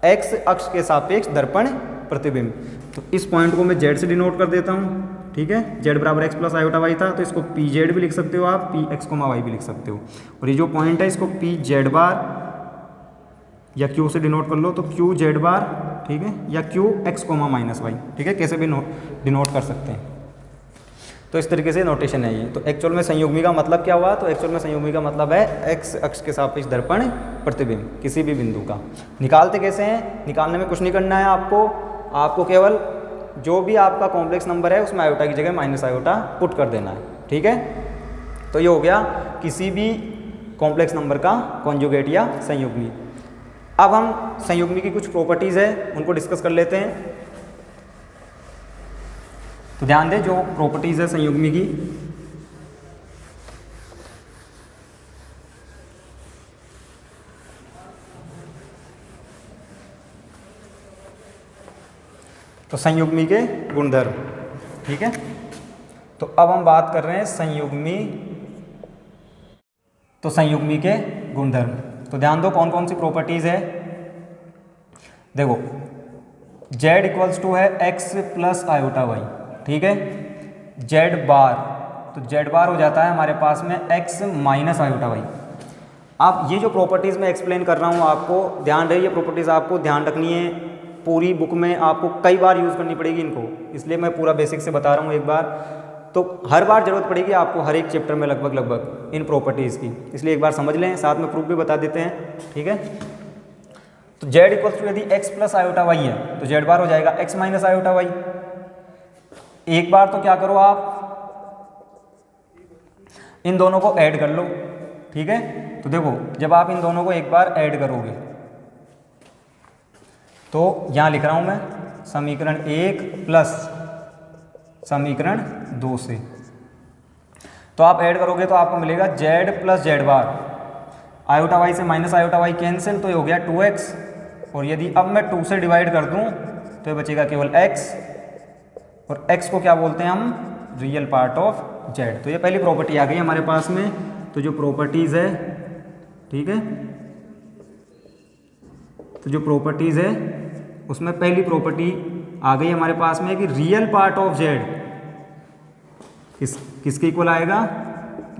x अक्ष के सापेक्ष दर्पण प्रतिबिंब। तो इस पॉइंट को मैं z से डिनोट कर देता हूँ, ठीक है, z बराबर x प्लस आयोटा वाई था, तो इसको पी जेड भी लिख सकते हो आप, पी एक्स, वाई भी लिख सकते हो। और ये जो पॉइंट है इसको पी जेड बार या q से डिनोट कर लो, तो q जेड बार, ठीक है, या q x, माइनस वाई, ठीक है, कैसे भी डिनोट कर सकते हैं। तो इस तरीके से नोटेशन है ये। तो एक्चुअल में संयुग्मी का मतलब क्या हुआ, तो एक्चुअल में संयुग्मी का मतलब है x अक्ष के सापेक्ष दर्पण प्रतिबिंब किसी भी बिंदु का। निकालते कैसे हैं, निकालने में कुछ नहीं करना है आपको केवल जो भी आपका कॉम्प्लेक्स नंबर है उसमें आयोटा की जगह माइनस आयोटा पुट कर देना है, ठीक है। तो ये हो गया किसी भी कॉम्प्लेक्स नंबर का कॉन्जुगेट या संयुग्मी। अब हम संयुग्मी की कुछ प्रॉपर्टीज़ है उनको डिस्कस कर लेते हैं। तो ध्यान दें जो प्रॉपर्टीज़ है संयुग्मी की, तो संयुग्मी के गुणधर्म, ठीक है। तो अब हम बात कर रहे हैं संयुग्मी, तो संयुग्मी के गुणधर्म। तो ध्यान दो कौन कौन सी प्रॉपर्टीज़ है। देखो z इक्वल्स टू है x प्लस आयोटा वाई, ठीक है, z बार, तो z बार हो जाता है हमारे पास में x माइनस आयोटा वाई। अब ये जो प्रॉपर्टीज़ मैं एक्सप्लेन कर रहा हूँ आपको ध्यान रहे, ये प्रॉपर्टीज़ आपको ध्यान रखनी है, पूरी बुक में आपको कई बार यूज़ करनी पड़ेगी इनको, इसलिए मैं पूरा बेसिक से बता रहा हूँ एक बार, तो हर बार ज़रूरत पड़ेगी आपको हर एक चैप्टर में लगभग इन प्रॉपर्टीज़ की, इसलिए एक बार समझ लें, साथ में प्रूफ भी बता देते हैं, ठीक है। तो z इक्वल्स टू यदि x प्लस आयोटा वाई है तो z बार हो जाएगा x माइनस आयोटा वाई। एक बार तो क्या करो आप इन दोनों को ऐड कर लो, ठीक है। तो देखो जब आप इन दोनों को एक बार ऐड करोगे तो यहाँ लिख रहा हूँ मैं समीकरण 1 प्लस समीकरण 2 से, तो आप ऐड करोगे तो आपको मिलेगा z प्लस जेड बार, आयोटा वाई से माइनस आयोटा वाई कैंसिल, तो ये हो गया 2x, और यदि अब मैं 2 से डिवाइड कर दूं तो ये बचेगा केवल x, और x को क्या बोलते हैं हम, रियल पार्ट ऑफ z। तो ये पहली प्रॉपर्टी आ गई हमारे पास में। तो जो प्रॉपर्टीज़ है, ठीक है, तो जो प्रॉपर्टीज़ है उसमें पहली प्रॉपर्टी आ गई हमारे पास में कि रियल पार्ट ऑफ z किसके इक्वल आएगा,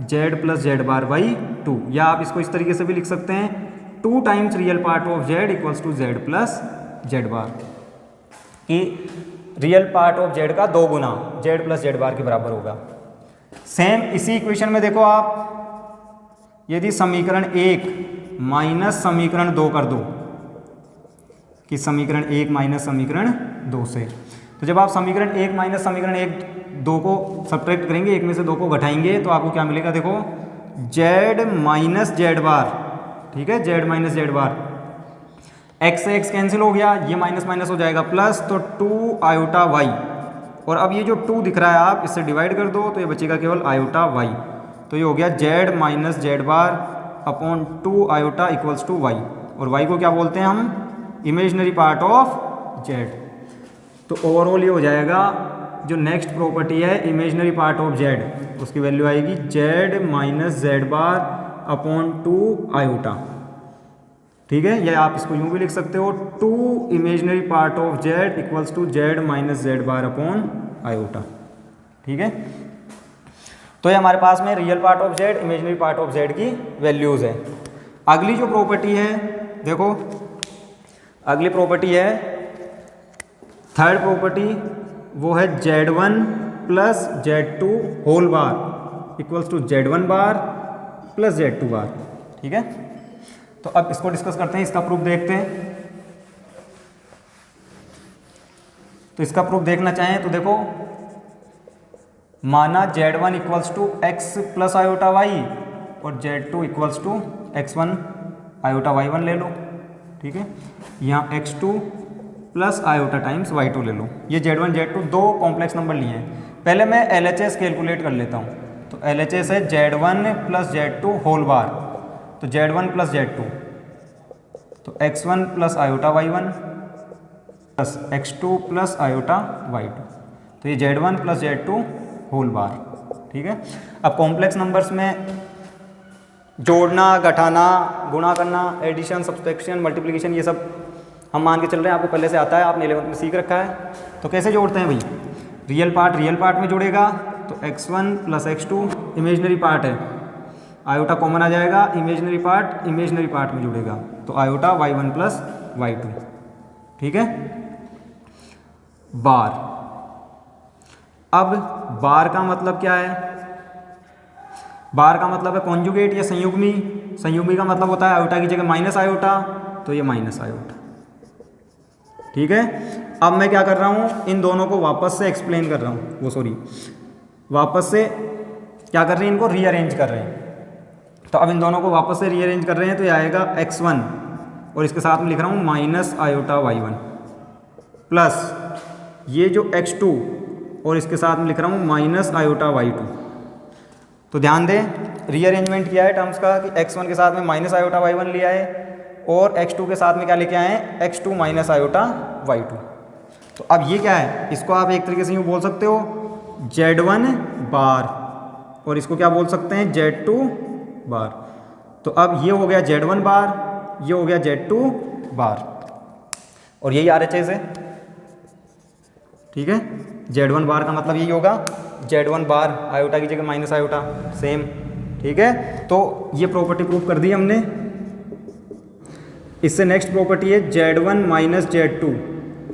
z plus Z bar by 2, या आप इसको इस तरीके से भी लिख सकते हैं 2 times real part of z equals to z plus Z bar, कि रियल पार्ट ऑफ z का 2 गुना z प्लस जेड बार के बराबर होगा। सेम इसी इक्वेशन में देखो आप यदि समीकरण 1 माइनस समीकरण 2 कर दो कि समीकरण 1 माइनस समीकरण 2 से। तो जब आप समीकरण 1 माइनस समीकरण 2 को सब्ट्रैक्ट करेंगे, 1 में से 2 को घटाएंगे, तो आपको क्या मिलेगा, देखो z माइनस जेड बार, ठीक है, z माइनस जेड बार, x से x कैंसिल हो गया, ये माइनस माइनस हो जाएगा प्लस, तो 2 आयोटा y, और अब ये जो 2 दिख रहा है आप इससे डिवाइड कर दो तो ये बचेगा केवल आयोटा y, तो ये हो गया z minus z bar upon 2 iota equals to y, और y को क्या बोलते हैं हम, इमेजिनरी पार्ट ऑफ z। तो ओवरऑल ये हो जाएगा, जो नेक्स्ट प्रॉपर्टी है इमेजिनरी पार्ट ऑफ z, उसकी वैल्यू आएगी z minus z bar upon 2 iota, ठीक है, या आप इसको यूँ भी लिख सकते हो 2 imaginary part of z equals to z minus z bar upon iota, ठीक है। तो ये हमारे पास में real part of z, imaginary part of z की वैल्यूज़ है। अगली जो प्रॉपर्टी है, देखो अगली प्रॉपर्टी है थर्ड प्रॉपर्टी, वो है z1 plus z2 whole bar equals to z1 bar plus z2 bar, ठीक है। तो अब इसको डिस्कस करते हैं, इसका प्रूफ देखते हैं। तो इसका प्रूफ देखना चाहें तो देखो, माना z1 equals to x plus iota y और z2 equals to x1 iota y1 ले लो, ठीक है। यहाँ x2 plus iota times y2 ले लो। ये z1 z2 दो कॉम्प्लेक्स नंबर लिए हैं। पहले मैं LHS कैलकुलेट कर लेता हूँ। तो LHS है z1 प्लस z2 होल बार, तो z1 प्लस z2, तो x1 plus iota y1 plus x2 plus iota y2, तो ये z1 plus z2 whole bar, ठीक है। अब कॉम्प्लेक्स नंबर्स में जोड़ना, घटाना, गुणा करना, एडिशन, सब्सट्रैक्शन, मल्टीप्लिकेशन, ये सब हम मान के चल रहे हैं, आपको पहले से आता है, आपने 11th में सीख रखा है। तो कैसे जोड़ते हैं भाई, रियल पार्ट में जुड़ेगा, तो x1 plus x2 imaginary part है, आयोटा कॉमन आ जाएगा, इमेजिनरी पार्ट में जुड़ेगा, तो आयोटा y1 प्लस y2, ठीक है। बार, अब बार का मतलब क्या है, बार का मतलब है कॉन्जुगेट या संयुग्मी। संयुग्मी का मतलब होता है आयोटा की जगह माइनस आयोटा, तो ये माइनस आयोटा, ठीक है। अब मैं क्या कर रहा हूँ, इन दोनों को वापस से एक्सप्लेन कर रहा हूँ, वापस से क्या कर रहे हैं, इनको रीअरेंज कर रहे हैं। तो अब इन दोनों को वापस से रीअरेंज कर रहे हैं, तो ये आएगा x1 और इसके साथ में लिख रहा हूँ माइनस आयोटा y1 प्लस ये जो x2 और इसके साथ में लिख रहा हूँ माइनस आयोटा y2। तो ध्यान दें, रीअरेंजमेंट किया है टर्म्स का कि x1 के साथ में माइनस आयोटा y1 लिया है और x2 के साथ में क्या लेके आए हैं, x2 माइनस आयोटा y2। तो अब ये क्या है, इसको आप एक तरीके से यूँ बोल सकते हो z1 बार और इसको क्या बोल सकते हैं, z2 बार। तो अब ये हो गया z1 बार, ये हो गया z2 बार, और यही RHS है, ठीक है। z1 बार का मतलब यही होगा, z1 बार आयोटा की जगह माइनस आयोटा, सेम, ठीक है। तो ये प्रॉपर्टी प्रूव कर दी हमने। इससे नेक्स्ट प्रॉपर्टी है z1 minus z2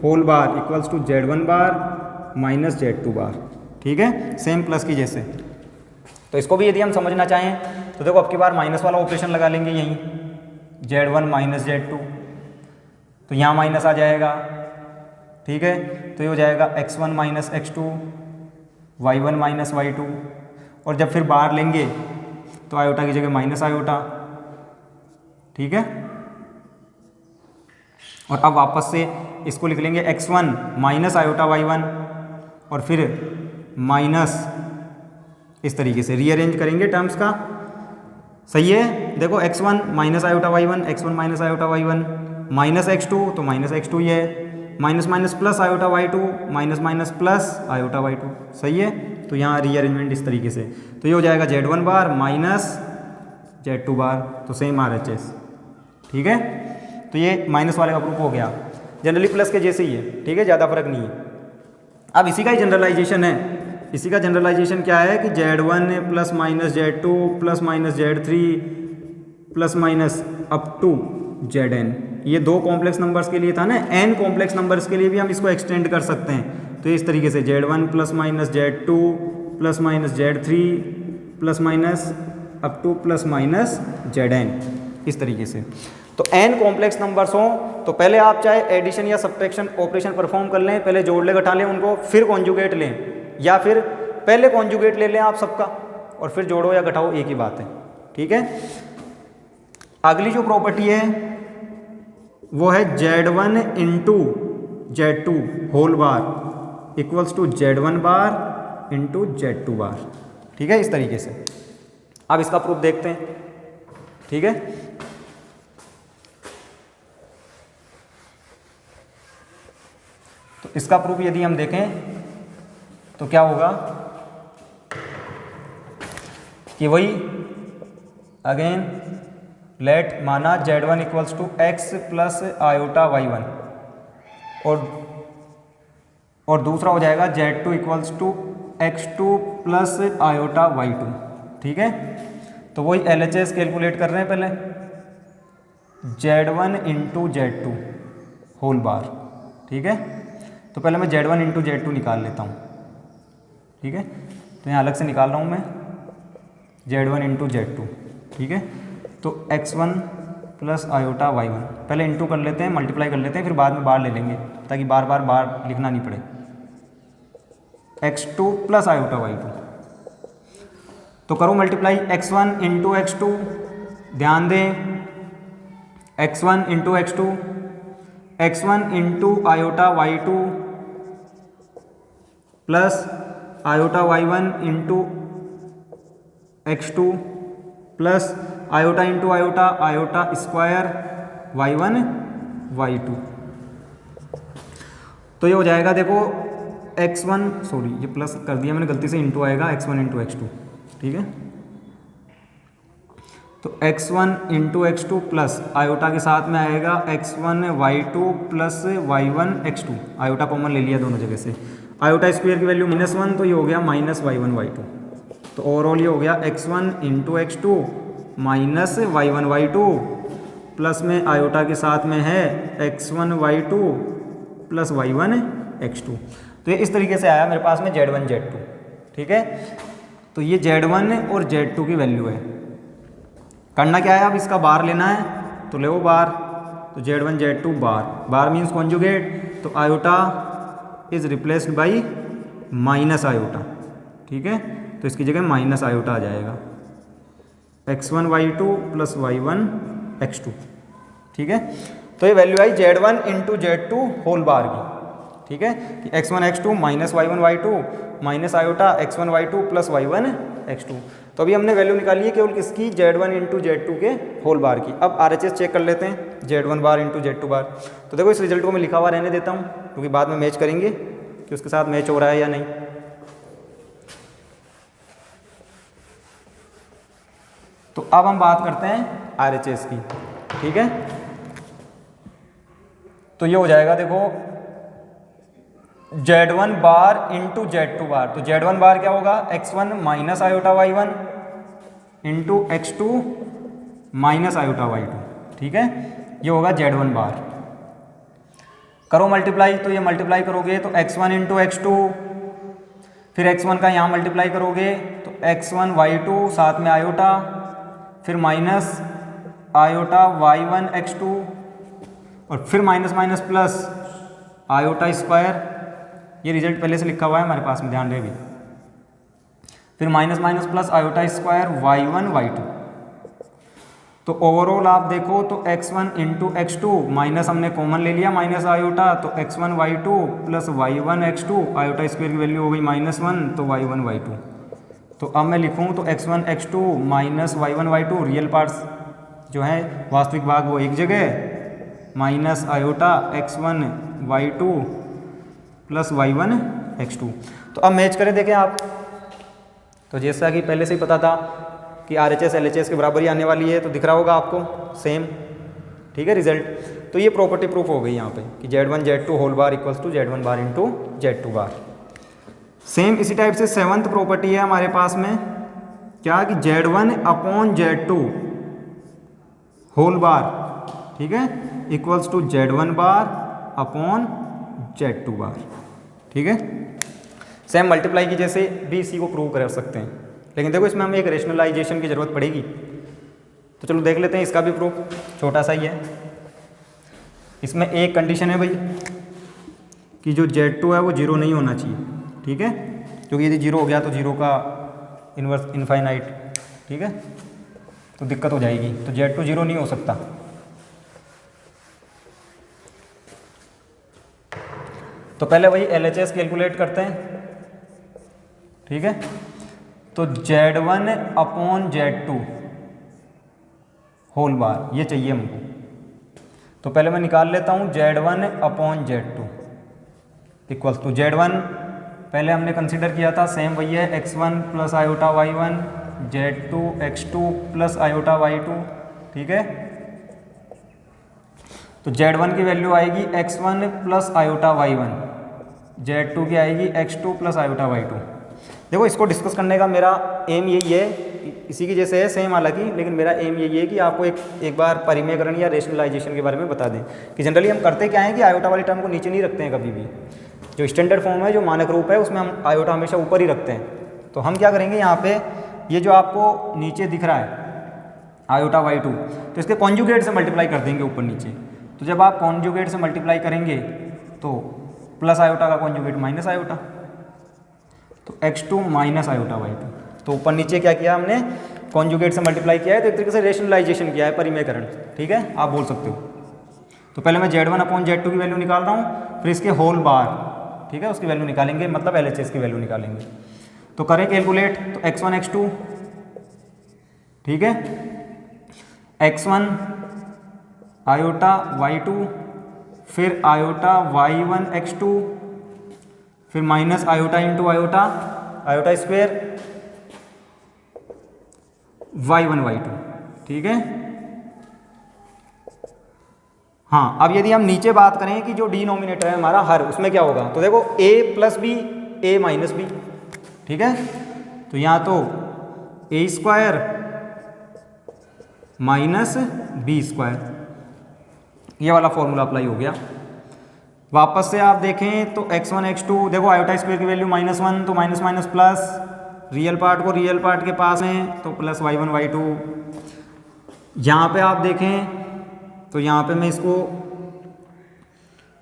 whole bar equals to z1 bar minus z2 bar, ठीक है, सेम प्लस की जैसे। तो इसको भी यदि हम समझना चाहें तो देखो अब की बार माइनस वाला ऑपरेशन लगा लेंगे यहीं, z1 माइनस z2, तो यहाँ माइनस आ जाएगा, ठीक है। तो ये हो जाएगा x1 minus x2, y1 minus y2, और जब फिर बाहर लेंगे तो आयोटा की जगह माइनस आयोटा, ठीक है। और अब वापस से इसको लिख लेंगे x1 माइनस आयोटा y1 और फिर माइनस, इस तरीके से रीअरेंज करेंगे टर्म्स का, सही है। देखो x1 minus iota y1, x1 minus iota y1, minus x2 तो माइनस x2 ही है, minus minus plus iota y2, minus minus plus iota y2, सही है। तो यहाँ रीअरेंजमेंट इस तरीके से, तो ये हो जाएगा z1 बार माइनस z2 बार, तो सेम RHS, ठीक है। तो ये माइनस वाले का प्रूफ हो गया, जनरली प्लस के जैसे ही है, ठीक है, ज़्यादा फर्क नहीं है। अब इसी का ही जनरलाइजेशन है, इसी का जनरलाइजेशन क्या है कि z1 plus minus z2 plus minus z3 plus minus up to zn, ये दो कॉम्प्लेक्स नंबर्स के लिए था ना, n कॉम्प्लेक्स नंबर्स के लिए भी हम इसको एक्सटेंड कर सकते हैं। तो इस तरीके से z1 plus minus z2 plus minus z3 plus minus up two plus minus zn, इस तरीके से। तो n कॉम्प्लेक्स नंबर्स हों तो पहले आप चाहे एडिशन या सब्ट्रैक्शन ऑपरेशन परफॉर्म कर लें, पहले जोड़ ले घटा लें उनको, फिर कॉन्जुगेट लें, या फिर पहले कॉन्जुगेट ले लें आप सबका और फिर जोड़ो या घटाओ, एक ही बात है। ठीक है। अगली जो प्रॉपर्टी है वो है Z1 into Z2 whole bar equals to Z1 bar into Z2 bar. ठीक है, इस तरीके से। अब इसका प्रूफ देखते हैं। ठीक है, तो इसका प्रूफ यदि हम देखें तो क्या होगा कि वही अगेन लेट माना Z1 equals to x plus iota y1 और दूसरा हो जाएगा Z2 equals to x2 plus iota y2। ठीक है, तो वही LHS कैलकुलेट कर रहे हैं पहले, Z1 into Z2 whole bar. ठीक है, तो पहले मैं Z1 इंटू Z2 निकाल लेता हूँ। ठीक है, तो यहाँ अलग से निकाल रहा हूँ मैं Z1 इंटू Z2। ठीक है, तो x1 प्लस आयोटा y1 पहले इंटू कर लेते हैं, मल्टीप्लाई कर लेते हैं, फिर बाद में बार ले लेंगे ताकि बार बार बार लिखना नहीं पड़े। x2 प्लस आयोटा y2, तो करो मल्टीप्लाई x1 इंटू x2, ध्यान दें x1 into x2, x1 into iota y2 plus iota y1 into x2 plus iota into iota, iota square y1 y2। तो ये हो जाएगा देखो x1, सॉरी ये प्लस कर दिया मैंने गलती से, इंटू आएगा x1 इंटू x2। ठीक है, तो x1 into x2 plus iota के साथ में आएगा x1 y2 plus y1 x2, iota common ले लिया दोनों जगह से। आयोटा स्क्वायर की वैल्यू -1, तो ये हो गया माइनस y1 y2। तो ओवरऑल ये हो गया x1 into x2 minus y1 y2 plus में आयोटा के साथ में है x1 y2 plus y1 x2। तो ये इस तरीके से आया मेरे पास में Z1 Z2। ठीक है, तो ये Z1 और Z2 की वैल्यू है। करना क्या है, अब इसका बार लेना है, तो ले वो बार, तो Z1 Z2 बार, बार मीन्स कॉन्जुगेट, तो iota is replaced by minus iota. ठीक है, तो इसकी जगह माइनस आयोटा आ जाएगा, x1 y2 plus y1 x2। ठीक है, तो ये वैल्यू आई Z1 into Z2 whole bar की। ठीक है, कि x1 x2 minus y1 y2 minus iota x1 y2 plus y1 x2। तो अभी हमने वैल्यू निकाली है केवल किसकी, Z1 इंटू Z2 के होल बार की। अब RHS चेक कर लेते हैं, Z1 बार इंटू Z2 बार। तो देखो इस रिजल्ट को मैं लिखा हुआ रहने देता हूँ क्योंकि बाद में मैच करेंगे कि उसके साथ मैच हो रहा है या नहीं। तो अब हम बात करते हैं RHS की। ठीक है, तो ये हो जाएगा देखो Z1 बार इंटू Z2 बार। तो Z1 बार क्या होगा, x1 minus iota y1 into x2 minus iota y2। ठीक है, ये होगा Z1 बार। करो मल्टीप्लाई, तो ये मल्टीप्लाई करोगे तो x1 इंटू x2, फिर x1 का यहाँ मल्टीप्लाई करोगे तो x1 y2 साथ में आयोटा, फिर माइनस आयोटा y1 x2 और फिर minus minus plus iota square. ये रिजल्ट पहले से लिखा हुआ है हमारे पास में, ध्यान रहे भी। फिर minus minus plus iota square y1 y2। तो ओवरऑल आप देखो तो x1 इंटू x2 माइनस हमने कॉमन ले लिया माइनस आयोटा, तो x1 y2 plus y1 x2, iota square की वैल्यू हो गई -1, तो y1 y2। तो अब मैं लिखूँ तो x1 x2 minus y1 y2, real parts जो है वास्तविक भाग वो एक जगह, minus iota x1 y2 plus y1 x2। तो अब मैच करें देखें आप, तो जैसा कि पहले से ही पता था कि RHS LHS के बराबर ही आने वाली है, तो दिख रहा होगा आपको सेम। ठीक है, रिजल्ट। तो ये प्रॉपर्टी प्रूफ हो गई यहाँ पे कि Z1 Z2 whole bar equals to Z1 bar into Z2 bar. Same इसी टाइप से 7th प्रॉपर्टी है हमारे पास में, क्या कि Z1 upon Z2 whole bar, ठीक है, equals to Z1 bar upon Z2 bar. ठीक है, सेम मल्टीप्लाई की जैसे भी इसी को प्रूव कर सकते हैं, लेकिन देखो इसमें हमें एक रेशनलाइजेशन की ज़रूरत पड़ेगी। तो चलो देख लेते हैं इसका भी प्रूफ, छोटा सा ही है। इसमें एक कंडीशन है भाई कि जो Z2 है वो जीरो नहीं होना चाहिए, ठीक है, क्योंकि यदि जीरो हो गया तो जीरो का इन्वर्स इनफाइनाइट, ठीक है, तो दिक्कत हो जाएगी। तो Z2 जीरो नहीं हो सकता। तो पहले वही LHS कैलकुलेट करते हैं, ठीक है। तो Z1 अपॉन Z2 होल बार ये चाहिए हमको। तो पहले मैं निकाल लेता हूँ Z1 upon Z2 equals to Z1 पहले हमने कंसीडर किया था सेम वही है x1 plus iota y1 Z2 x2 plus iota y2, ठीक है। तो Z1 की वैल्यू आएगी x1 plus iota y1, Z2 की आएगी x2 प्लस आयोटा y2। देखो इसको डिस्कस करने का मेरा एम यही है, इसी की जैसे है सेम हालांकि, लेकिन मेरा एम यही है कि आपको एक बार परिमेयकरण या रेशनलाइजेशन के बारे में बता दें कि जनरली हम करते क्या है कि आयोटा वाली टर्म को नीचे नहीं रखते हैं कभी भी। जो स्टैंडर्ड फॉर्म है, जो मानक रूप है, उसमें हम आयोटा हमेशा ऊपर ही रखते हैं। तो हम क्या करेंगे यहाँ पे, ये जो आपको नीचे दिख रहा है आयोटा y2, तो इसके कॉन्जुगेट से मल्टीप्लाई कर देंगे ऊपर नीचे। तो जब आप कॉन्जुगेट से मल्टीप्लाई करेंगे तो प्लस आयोटा का कॉन्जुगेट माइनस आयोटा, तो x2 माइनस आयोटा y2। तो ऊपर नीचे क्या किया हमने, कॉन्जुगेट से मल्टीप्लाई किया है, तो एक तरीके से रेशनलाइजेशन किया है, परिमेयकरण, ठीक है, आप बोल सकते हो। तो पहले मैं Z1 अपॉन Z2 की वैल्यू निकाल रहा हूँ, फिर इसके होल बार, ठीक है, उसकी वैल्यू निकालेंगे, मतलब LHS की वैल्यू निकालेंगे। तो करें कैलकुलेट, तो x1 x2, ठीक है, x1 आयोटा y2, फिर आयोटा y1 x2, फिर minus iota into iota, iota square y1 y2, ठीक है। हाँ, अब यदि हम नीचे बात करें कि जो डिनोमिनेटर है हमारा हर, उसमें क्या होगा, तो देखो a plus b a minus b, ठीक है। तो यहाँ तो a square minus b square, ये वाला फॉर्मूला अप्लाई हो गया। वापस से आप देखें तो x1 x2, देखो आयोटा स्क्वायर की वैल्यू -1, तो minus minus plus, real part को रियल पार्ट के पास में, तो प्लस y1 y2। यहाँ पे आप देखें तो यहाँ पे मैं इसको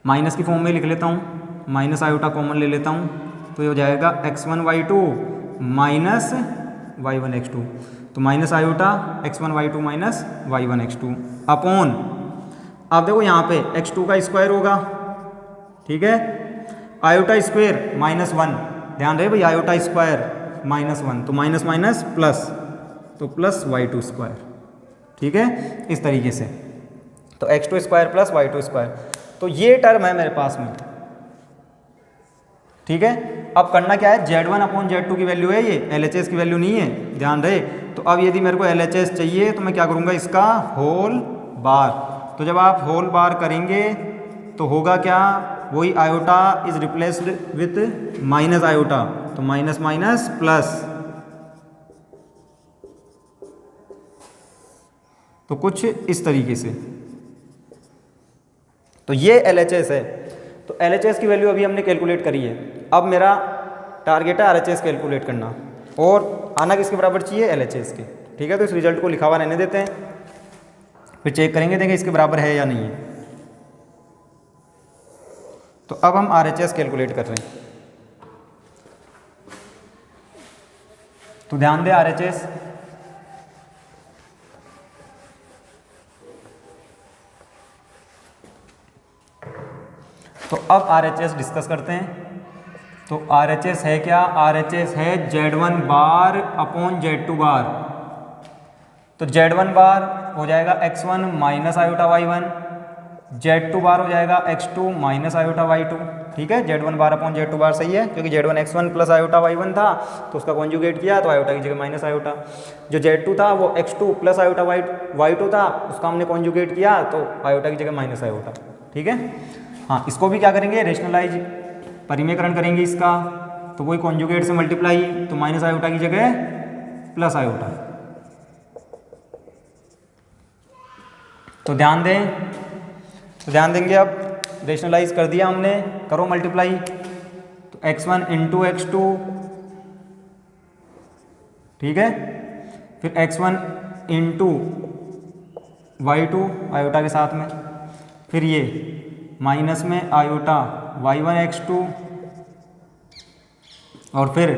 माइनस की फॉर्म में लिख लेता हूँ, माइनस आयोटा कॉमन ले लेता हूँ, तो ये हो जाएगा x1 y2 minus y1 x2, तो minus iota x1 y2 minus y1 x2 upon, अब देखो यहाँ पे x2 का स्क्वायर होगा, ठीक है, आयोटा स्क्वायर -1, ध्यान रहे भाई, आयोटा स्क्वायर -1, तो माइनस माइनस प्लस, तो प्लस y2 स्क्वायर, ठीक है, इस तरीके से। तो x2 square plus y2 square, तो ये टर्म है मेरे पास में, ठीक है। अब करना क्या है, Z1 अपॉन Z2 की वैल्यू है, ये LHS की वैल्यू नहीं है, ध्यान रहे। तो अब यदि मेरे को LHS चाहिए तो मैं क्या करूँगा, इसका होल बार। तो जब आप होल बार करेंगे तो होगा क्या, वही iota is replaced with minus iota, तो माइनस माइनस प्लस, तो कुछ इस तरीके से। तो ये LHS है। तो LHS की वैल्यू अभी हमने कैलकुलेट करी है। अब मेरा टारगेट है RHS कैलकुलेट करना, और आना किसके बराबर चाहिए, LHS के, ठीक है। तो इस रिजल्ट को लिखा हुआ रहने देते हैं, फिर चेक करेंगे, देखें इसके बराबर है या नहीं है। तो अब हम RHS कैलकुलेट कर रहे हैं, तो ध्यान दें RHS, तो अब RHS डिस्कस करते हैं। तो RHS है क्या, RHS है Z1 बार अपॉन Z2 बार। तो Z1 बार हो जाएगा x1 minus iota y1, Z2 बार हो जाएगा x2 माइनस आयोटा y2, ठीक है। Z1 बार अपॉन Z2 बार सही है, क्योंकि Z1 x1 plus iota y1 था, तो उसका कॉन्जुगेट किया तो आयोटा की जगह माइनस आयोटा। जो Z2 था वो x2 प्लस आयोटा y2 था, उसका हमने कॉन्जुगेट किया तो आयोटा की जगह माइनस आयोटा, ठीक है। हाँ, इसको भी क्या करेंगे, रेशनलाइज परिमेयकरण करेंगे इसका, तो वही कॉन्जुगेट से मल्टीप्लाई, तो माइनस आयोटा की जगह प्लस आयोटा। तो ध्यान देंगे, अब रेशनलाइज कर दिया हमने, करो मल्टीप्लाई, तो x1 इंटू x2, ठीक है, फिर x1 इंटू y2 आयोटा के साथ में, फिर ये माइनस में आयोटा y1x2 और फिर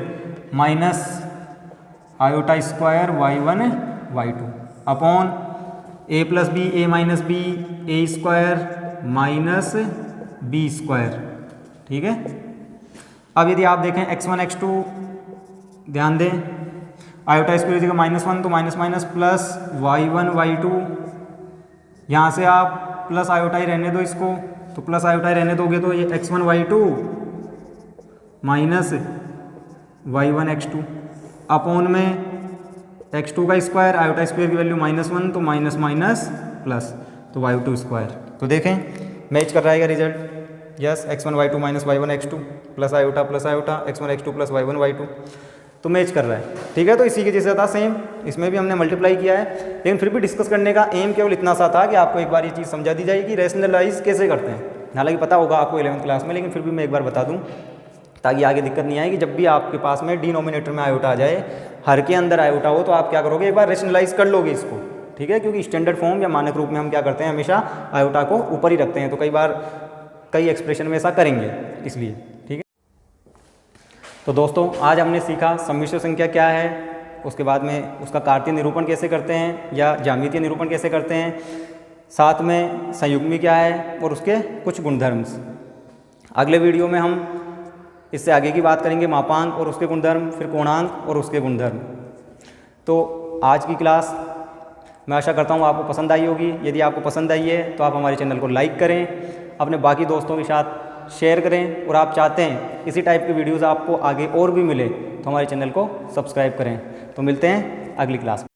minus iota square y1 y2 upon a plus b a minus b a square minus b square. ठीक है। अब यदि आप देखें x1 x2 ध्यान दें, आयोटा स्क्वायर जगह -1 तो minus minus plus y1 y2, यहाँ से आप प्लस आयोटा ही रहने दो इसको, तो प्लस आयोटा ही रहने दोगे तो ये x1 y2 minus y1 x2 upon में x2 का स्क्वायर, आयोटा स्क्वायर की वैल्यू -1 तो माइनस माइनस प्लस तो y2 स्क्वायर। तो देखें मैच कर रहेगा result, yes x1 y2 minus y1 x2 plus iota x1 x2 plus y1 y2 तो मैच कर रहा है। ठीक है। तो इसी के जैसा था सेम, इसमें भी हमने मल्टीप्लाई किया है, लेकिन फिर भी डिस्कस करने का एम केवल इतना सा था कि आपको एक बार ये चीज़ समझा दी जाए कि रैशनलाइज कैसे करते हैं। हालांकि पता होगा आपको 11th क्लास में, लेकिन फिर भी मैं एक बार बता दूं ताकि आगे दिक्कत नहीं आए कि जब भी आपके पास में डिनोमिनेटर में आयोटा आ जाए, हर के अंदर आयोटा हो, तो आप क्या करोगे, एक बार रैशनलाइज कर लोगे इसको। ठीक है। क्योंकि स्टैंडर्ड फॉर्म या मानक रूप में हम क्या करते हैं, हमेशा आयोटा को ऊपर ही रखते हैं, तो कई बार कई एक्सप्रेशन में ऐसा करेंगे इसलिए। ठीक है। तो दोस्तों आज हमने सीखा सम्मिश्र संख्या क्या है, उसके बाद में उसका कार्तीय निरूपण कैसे करते हैं या ज्यामितीय निरूपण कैसे करते हैं, साथ में संयुग्मी क्या है और उसके कुछ गुणधर्म। अगले वीडियो में हम इससे आगे की बात करेंगे मापांक और उसके गुणधर्म, फिर कोणांक और उसके गुणधर्म। तो आज की क्लास मैं आशा करता हूँ आपको पसंद आई होगी। यदि आपको पसंद आई है तो आप हमारे चैनल को लाइक करें, अपने बाकी दोस्तों के साथ शेयर करें, और आप चाहते हैं इसी टाइप के वीडियोज़ आपको आगे और भी मिले तो हमारे चैनल को सब्सक्राइब करें। तो मिलते हैं अगली क्लास में।